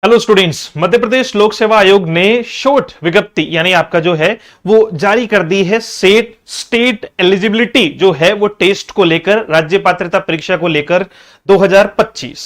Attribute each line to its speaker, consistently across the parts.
Speaker 1: Hello students, Madhya Pradesh लोक सेवा आयोग ने शॉर्ट विज्ञप्ति यानी आपका जो है वो जारी कर दी है। स्टेट एलिजिबिलिटी जो है वो टेस्ट को लेकर, राज्य पात्रता परीक्षा को लेकर 2025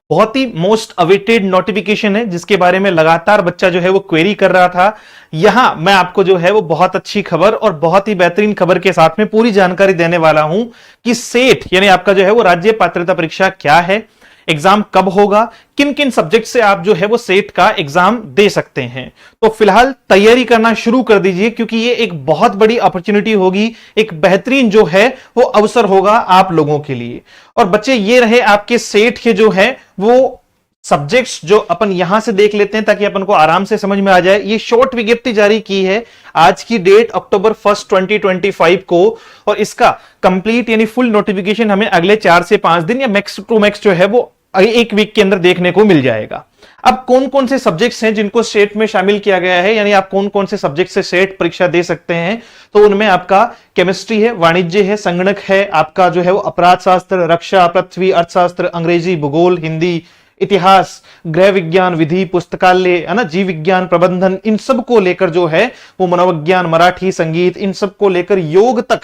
Speaker 1: बहुत ही मोस्ट अवेटेड नोटिफिकेशन है, जिसके बारे में लगातार बच्चा जो है वो क्वेरी कर रहा था। यहां मैं आपको जो है वो बहुत अच्छी खबर और बहुत ही बेहतरीन खबर के साथ में पूरी जानकारी देने वाला हूं कि सेट यानी आपका जो है वो राज्य पात्रता परीक्षा क्या है, एग्जाम कब होगा, किन किन सब्जेक्ट से आप जो है वो सेट का एग्जाम दे सकते हैं। तो फिलहाल तैयारी करना शुरू कर दीजिए, क्योंकि ये एक बहुत बड़ी अपॉर्चुनिटी होगी, एक बेहतरीन जो है वो अवसर होगा आप लोगों के लिए। और बच्चे ये रहे आपके सेट के जो है वो सब्जेक्ट्स जो अपन यहां से देख लेते हैं ताकि अपन को आराम से समझ में आ जाए। ये शॉर्ट विज्ञप्ति जारी की है आज की डेट अक्टूबर 1 2025 को, और इसका कंप्लीट यानी फुल नोटिफिकेशन हमें अगले 4 से 5 दिन या मैक्स टू मैक्स जो है वो एक वीक के अंदर देखने को मिल जाएगा। अब कौन कौन से सब्जेक्ट्स हैं जिनको सेट में शामिल किया गया है, यानी आप कौन कौन से सब्जेक्ट से सेट परीक्षा दे सकते हैं, तो उनमें आपका केमिस्ट्री है, वाणिज्य है, संगणक है, आपका जो है वो अपराध शास्त्र, रक्षा, पृथ्वी, अर्थशास्त्र, अंग्रेजी, भूगोल, हिंदी, इतिहास, गृह विज्ञान, विधि, पुस्तकालय, है ना, जीव विज्ञान, प्रबंधन, इन सब को लेकर जो है वो मनोविज्ञान, मराठी, संगीत, इन सब को लेकर योग तक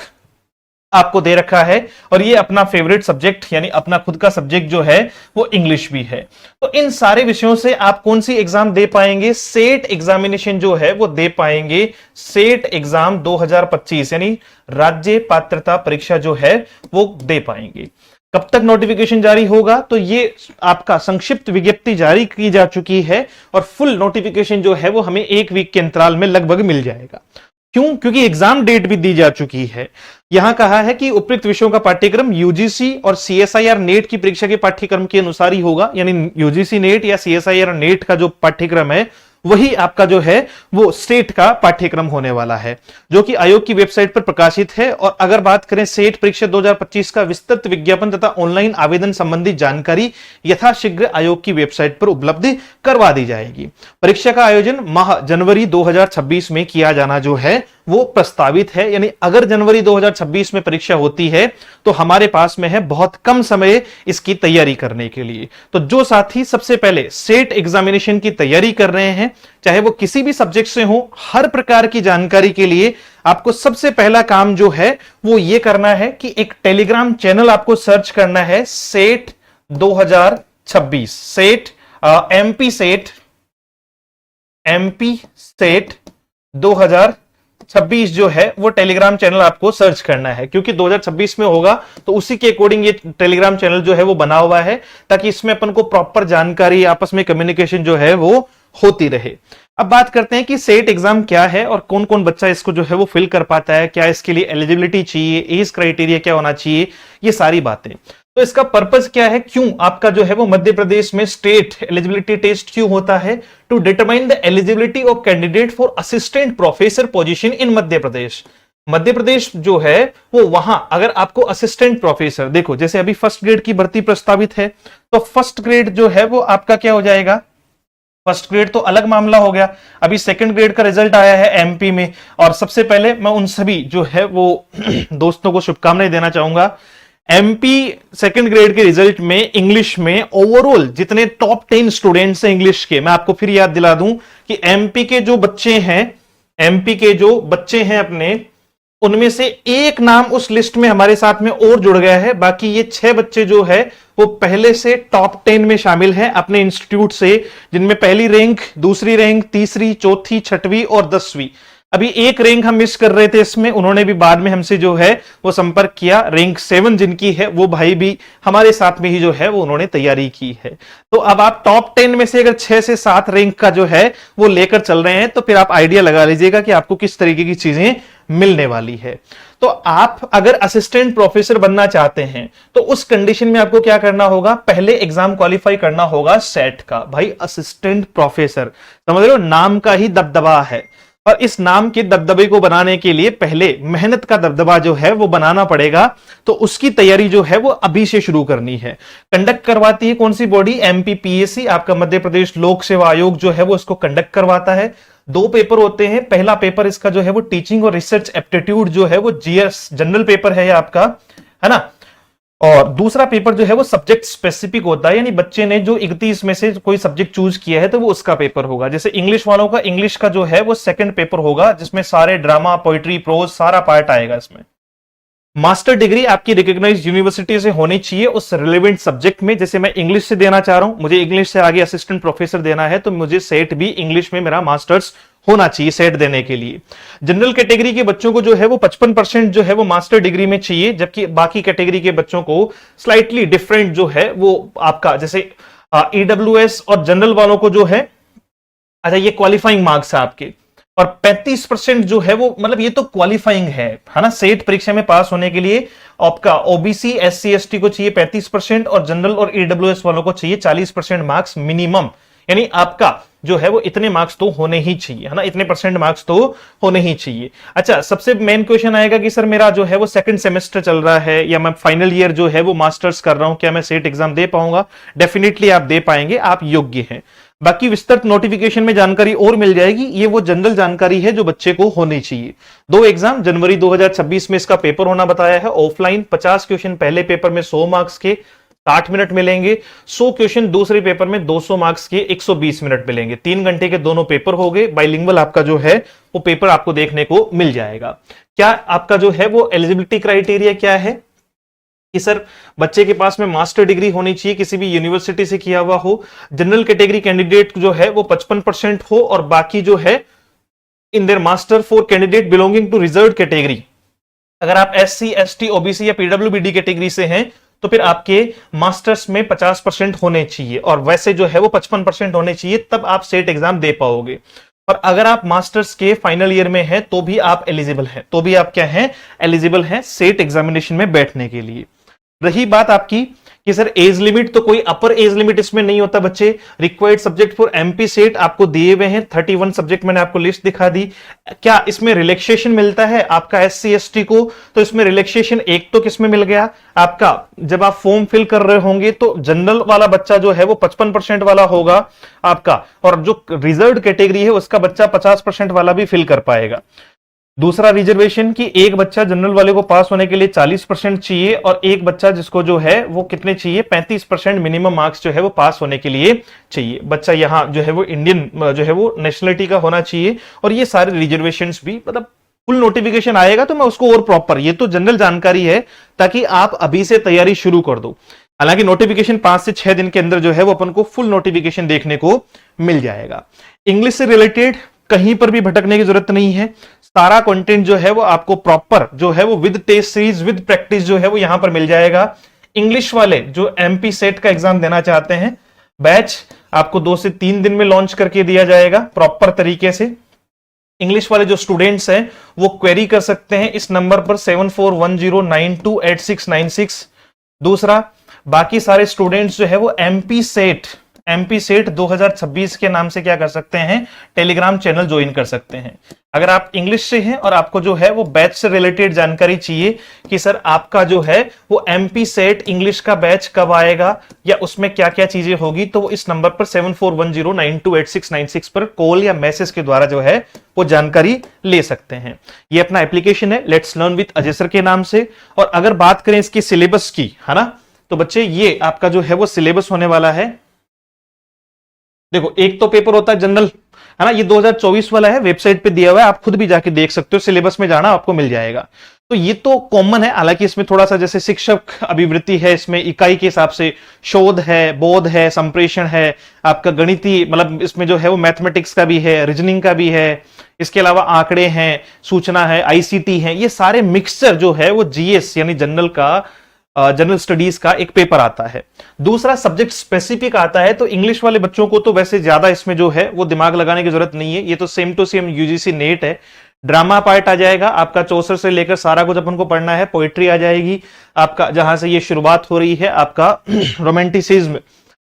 Speaker 1: आपको दे रखा है। और ये अपना फेवरेट सब्जेक्ट यानी अपना खुद का सब्जेक्ट जो है वो इंग्लिश भी है। तो इन सारे विषयों से आप कौन सी एग्जाम दे पाएंगे, सेट एग्जामिनेशन जो है वो दे पाएंगे। सेट एग्जाम 2025 यानी राज्य पात्रता परीक्षा जो है वो दे पाएंगे। कब तक नोटिफिकेशन जारी होगा, तो ये आपका संक्षिप्त विज्ञप्ति जारी की जा चुकी है और फुल नोटिफिकेशन जो है वो हमें एक वीक के अंतराल में लगभग मिल जाएगा। क्यों? क्योंकि एग्जाम डेट भी दी जा चुकी है। यहां कहा है कि उपयुक्त विषयों का पाठ्यक्रम यूजीसी और सीएसआईआर नेट की परीक्षा के पाठ्यक्रम के अनुसार ही होगा, यानी यूजीसी नेट या सीएसआईआर नेट का जो पाठ्यक्रम है वही आपका जो है वो स्टेट का पाठ्यक्रम होने वाला है, जो कि आयोग की वेबसाइट पर प्रकाशित है। और अगर बात करें सेट परीक्षा 2025 का विस्तृत विज्ञापन तथा ऑनलाइन आवेदन संबंधी जानकारी यथाशीघ्र आयोग की वेबसाइट पर उपलब्ध करवा दी जाएगी। परीक्षा का आयोजन माह जनवरी 2026 में किया जाना जो है वो प्रस्तावित है, यानी अगर जनवरी 2026 में परीक्षा होती है तो हमारे पास में है बहुत कम समय इसकी तैयारी करने के लिए। तो जो साथी सबसे पहले सेट एग्जामिनेशन की तैयारी कर रहे हैं, चाहे वो किसी भी सब्जेक्ट से हो, हर प्रकार की जानकारी के लिए आपको सबसे पहला काम जो है वो ये करना है कि एक टेलीग्राम चैनल आपको सर्च करना है, सेट 2026, सेट एमपी सेट 2026 जो है वो टेलीग्राम चैनल आपको सर्च करना है, क्योंकि 2026 में होगा तो उसी के अकॉर्डिंग ये टेलीग्राम चैनल जो है वो बना हुआ है, ताकि इसमें अपन को प्रॉपर जानकारी, आपस में कम्युनिकेशन जो है वो होती रहे। अब बात करते हैं कि सेट एग्जाम क्या है और कौन कौन बच्चा इसको जो है वो फिल कर पाता है, क्या इसके लिए एलिजिबिलिटी चाहिए, एज क्राइटेरिया क्या होना चाहिए, ये सारी बातें। तो इसका पर्पस क्या है, क्यों आपका जो है वो मध्य प्रदेश में स्टेट एलिजिबिलिटी टेस्ट क्यों होता है? To determine the eligibility of candidate for assistant professor position in Madhya Pradesh. Madhya Pradesh जो है वो वहां अगर आपको असिस्टेंट प्रोफेसर, देखो जैसे अभी फर्स्ट ग्रेड की भर्ती प्रस्तावित है, तो फर्स्ट ग्रेड जो है वो आपका क्या हो जाएगा, फर्स्ट ग्रेड तो अलग मामला हो गया। अभी सेकंड ग्रेड का रिजल्ट आया है एमपी में, और सबसे पहले मैं उन सभी जो है वो दोस्तों को शुभकामनाएं देना चाहूंगा। एमपी सेकंड ग्रेड के रिजल्ट में इंग्लिश में ओवरऑल जितने टॉप 10 स्टूडेंट्स हैं इंग्लिश के, मैं आपको फिर याद दिला दूं कि एमपी के जो बच्चे हैं अपने, उनमें से एक नाम उस लिस्ट में हमारे साथ में और जुड़ गया है। बाकी ये 6 बच्चे जो है वो पहले से टॉप 10 में शामिल हैं अपने इंस्टीट्यूट से, जिनमें पहली रैंक, दूसरी रैंक, तीसरी, चौथी, छठवीं और 10वीं। अभी एक रैंक हम मिस कर रहे थे इसमें, उन्होंने भी बाद में हमसे जो है वो संपर्क किया। रैंक 7 जिनकी है वो भाई भी हमारे साथ में ही जो है वो उन्होंने तैयारी की है। तो अब आप टॉप 10 में से अगर 6 से 7 रैंक का जो है वो लेकर चल रहे हैं, तो फिर आप आइडिया लगा लीजिएगा कि आपको किस तरीके की चीजें मिलने वाली है। तो आप अगर असिस्टेंट प्रोफेसर बनना चाहते हैं तो उस कंडीशन में आपको क्या करना होगा, पहले एग्जाम क्वालिफाई करना होगा सेट का। भाई असिस्टेंट प्रोफेसर, समझ रहे हो, नाम का ही दबदबा है, और इस नाम के दबदबे को बनाने के लिए पहले मेहनत का दबदबा जो है वो बनाना पड़ेगा। तो उसकी तैयारी जो है वो अभी से शुरू करनी है। कंडक्ट करवाती है कौन सी बॉडी? एमपीपीएससी, आपका मध्य प्रदेश लोक सेवा आयोग जो है वो इसको कंडक्ट करवाता है। 2 पेपर होते हैं। पहला पेपर इसका जो है वो टीचिंग और रिसर्च एप्टीट्यूड जो है वो जीएस जनरल पेपर है आपका, है ना। और दूसरा पेपर जो है वो सब्जेक्ट स्पेसिफिक होता है, यानी बच्चे ने जो 31 में से कोई सब्जेक्ट चूज किया है तो वो उसका पेपर होगा। जैसे इंग्लिश वालों का इंग्लिश का जो है वो सेकंड पेपर होगा, जिसमें सारे ड्रामा, पोइट्री, प्रोज सारा पार्ट आएगा इसमें। मास्टर डिग्री आपकी रिकॉग्नाइज्ड यूनिवर्सिटी से होनी चाहिए उस रिलेवेंट सब्जेक्ट में। जैसे मैं इंग्लिश से देना चाह रहा हूं, मुझे इंग्लिश से आगे असिस्टेंट प्रोफेसर देना है, तो मुझे सेट भी इंग्लिश में मेरा मास्टर्स होना चाहिए सेट देने के लिए। जनरल कैटेगरी के बच्चों को जो है वो 55% जो है वो मास्टर डिग्री में चाहिए, जबकि बाकी कैटेगरी के बच्चों को स्लाइटली डिफरेंट जो है वो आपका, जैसे ईडब्ल्यूएस और जनरल वालों को जो है, अच्छा ये क्वालिफाइंग मार्क्स है आपके, और 35% जो है वो मतलब ये तो क्वालिफाइंग है ना, सेट परीक्षा में पास होने के लिए आपका ओबीसी एससी एसटी को चाहिए 35% और जनरल और ईडब्ल्यूएस वालों को चाहिए 40% मार्क्स मिनिमम। यानी आपका जो है वो इतने मार्क्स तो होने ही चाहिए, है ना, इतने परसेंट मार्क्स तो होने ही चाहिए। अच्छा, सबसे मेन क्वेश्चन आएगा कि सर मेरा जो है वो सेकंड सेमेस्टर चल रहा है या मैं फाइनल ईयर जो है वो मास्टर्स कर रहा हूं, क्या मैं सेट एग्जाम दे पाऊंगा? डेफिनेटली आप दे पाएंगे, आप योग्य हैं। बाकी विस्तृत नोटिफिकेशन में जानकारी और मिल जाएगी, ये वो जनरल जानकारी है जो बच्चे को होनी चाहिए। 2 एग्जाम जनवरी 2026 में इसका पेपर होना बताया है, ऑफलाइन 50 क्वेश्चन पहले पेपर में 100 मार्क्स के 60 मिनट मिलेंगे, 100 क्वेश्चन दूसरे पेपर में 200 मार्क्स के 120 मिनट मिलेंगे। 3 घंटे के दोनों पेपर हो गए, बाइलिंगुअल आपका जो है वो पेपर आपको देखने को मिल जाएगा। क्या आपका जो है वो एलिजिबिलिटी क्राइटेरिया क्या है कि सर बच्चे के पास में मास्टर डिग्री होनी चाहिए, किसी भी यूनिवर्सिटी से किया हुआ हो, जनरल कैटेगरी कैंडिडेट जो है वो 55% हो, और बाकी जो है in their master for candidate belonging to reserve category. अगर आप एससी एसटी ओबीसी या पीडब्ल्यूबीडी कैटेगरी से हैं तो फिर आपके मास्टर्स में 50% होने चाहिए, और वैसे जो है वो 55% होने चाहिए, तब आप सेट एग्जाम दे पाओगे। और अगर आप मास्टर्स के फाइनल ईयर में हैं तो भी आप एलिजिबल हैं, तो भी आप क्या हैं, एलिजिबल हैं सेट एग्जामिनेशन में बैठने के लिए। रही बात आपकी कि सर एज लिमिट, तो कोई अपर एज लिमिट इसमें नहीं होता बच्चे। Required subject for MP set आपको दिए हुए हैं, 31 सब्जेक्ट मैंने आपको लिस्ट दिखा दी। क्या इसमें रिलैक्सेशन मिलता है आपका एससी एसटी को? तो इसमें रिलैक्सेशन एक तो किसमें मिल गया आपका, जब आप फॉर्म फिल कर रहे होंगे तो जनरल वाला बच्चा जो है वो 55% वाला होगा आपका, और जो रिजर्व कैटेगरी है उसका बच्चा 50% वाला भी फिल कर पाएगा। दूसरा रिजर्वेशन कि एक बच्चा जनरल वाले को पास होने के लिए 40% चाहिए, और एक बच्चा जिसको जो है वो कितने चाहिए, 35% मिनिमम मार्क्स जो है वो पास होने के लिए चाहिए। बच्चा यहाँ जो है वो इंडियन जो है वो नेशनलिटी का होना चाहिए। और ये सारे रिजर्वेशंस भी मतलब फुल नोटिफिकेशन आएगा तो मैं उसको और प्रॉपर, ये तो जनरल जानकारी है ताकि आप अभी से तैयारी शुरू कर दो। हालांकि नोटिफिकेशन 5 से 6 दिन के अंदर जो है वो अपन को फुल नोटिफिकेशन देखने को मिल जाएगा। इंग्लिश से रिलेटेड कहीं पर भी भटकने की जरूरत नहीं है, सारा कंटेंट जो है वो आपको प्रॉपर जो है वो with test series with practice जो है वो यहां पर मिल जाएगा। इंग्लिश वाले जो एमपी सेट का एग्जाम देना चाहते हैं, बैच आपको 2 से 3 दिन में लॉन्च करके दिया जाएगा प्रॉपर तरीके से। इंग्लिश वाले जो स्टूडेंट्स हैं वो क्वेरी कर सकते हैं इस नंबर पर 7410928696। दूसरा, बाकी सारे स्टूडेंट्स जो है वो एमपी सेट 2026 के नाम से क्या कर सकते हैं, टेलीग्राम चैनल ज्वाइन कर सकते हैं। अगर आप इंग्लिश से हैं और आपको जो है वो बैच से रिलेटेड जानकारी चाहिए कि सर आपका जो है वो एमपी सेट इंग्लिश का बैच कब आएगा या उसमें क्या क्या चीजें होगी, तो वो इस नंबर पर 7410928696 पर कॉल या मैसेज के द्वारा जो है वो जानकारी ले सकते हैं। ये अपना एप्लीकेशन है let's learn with Ajay sir के नाम से। और अगर बात करें इसकी सिलेबस की, है ना, तो बच्चे ये आपका जो है वो सिलेबस होने वाला है। देखो, एक तो पेपर होता है जनरल, है ना, ये 2024 वाला है, वेबसाइट पे दिया हुआ है, आप खुद भी जाके देख सकते हो, सिलेबस में जाना आपको मिल जाएगा। तो ये तो कॉमन है, हालांकि इसमें थोड़ा सा जैसे शिक्षक अभिवृत्ति है, इसमें इकाई के हिसाब से शोध है, बोध है, संप्रेषण है, आपका गणितीय मतलब इसमें जो है वो मैथमेटिक्स का भी है, रीजनिंग का भी है, इसके अलावा आंकड़े हैं, सूचना है, आईसीटी है, ये सारे मिक्सचर जो है वो जीएस यानी जनरल स्टडीज का एक पेपर आता है। दूसरा सब्जेक्ट स्पेसिफिक आता है, तो इंग्लिश वाले बच्चों को तो वैसे ज्यादा इसमें जो है वो दिमाग लगाने की जरूरत नहीं है, ये तो same to same UGC NET है। ड्रामा पार्ट आ जाएगा आपका 64 से लेकर सारा कुछ अपन को पढ़ना है। पोइट्री आ जाएगी आपका, जहां से ये शुरुआत हो रही है आपका रोमांटिसिज्म,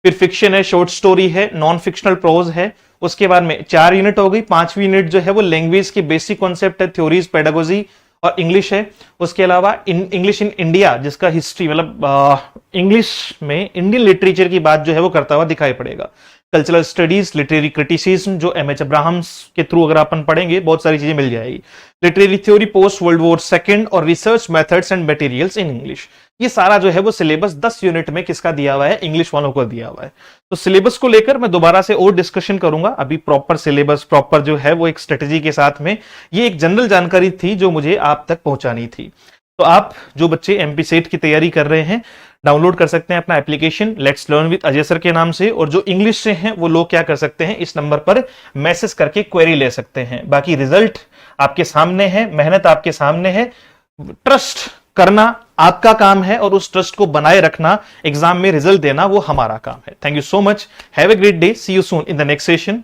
Speaker 1: फिर फिक्शन है, शॉर्ट स्टोरी है, नॉन फिक्शनल प्रोज है। उसके बाद में 4 यूनिट हो गई, 5वीं यूनिट जो है वो लैंग्वेज की बेसिक कॉन्सेप्ट है, थ्योरीज, पेडागोजी और इंग्लिश है। उसके अलावा इंग्लिश इन इंडिया, जिसका हिस्ट्री मतलब इंग्लिश में इंडियन लिटरेचर की बात जो है वो करता हुआ दिखाई पड़ेगा। कल्चरल स्टडीज, लिटरेरी क्रिटिसिज्म जो एम एच अब्राहम्स के थ्रू अगर अपन पढ़ेंगे बहुत सारी चीजें मिल जाएगी, literary theory post world war second और research methods and materials in English. ये सारा जो है वो सिलेबस 10 यूनिट में किसका दिया हुआ है, इंग्लिश वालों को दिया हुआ है। तो सिलेबस को लेकर मैं दोबारा से और डिस्कशन करूंगा, अभी प्रॉपर सिलेबस प्रॉपर जो है वो एक स्ट्रेटेजी के साथ में, ये एक जनरल जानकारी थी जो मुझे आप तक पहुंचानी थी। तो आप जो बच्चे एमपी सेट की तैयारी कर रहे हैं डाउनलोड कर सकते हैं अपना application let's learn with Ajay sir के नाम से, और जो इंग्लिश से हैं वो लोग क्या कर सकते हैं, इस नंबर पर मैसेज करके क्वेरी ले सकते हैं। बाकी रिजल्ट आपके सामने है, मेहनत आपके सामने है, ट्रस्ट करना आपका काम है और उस ट्रस्ट को बनाए रखना, एग्जाम में रिजल्ट देना वो हमारा काम है। Thank you so much, have a great day, see you soon in the next session.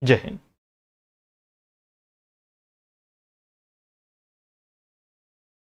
Speaker 1: जय हिंद।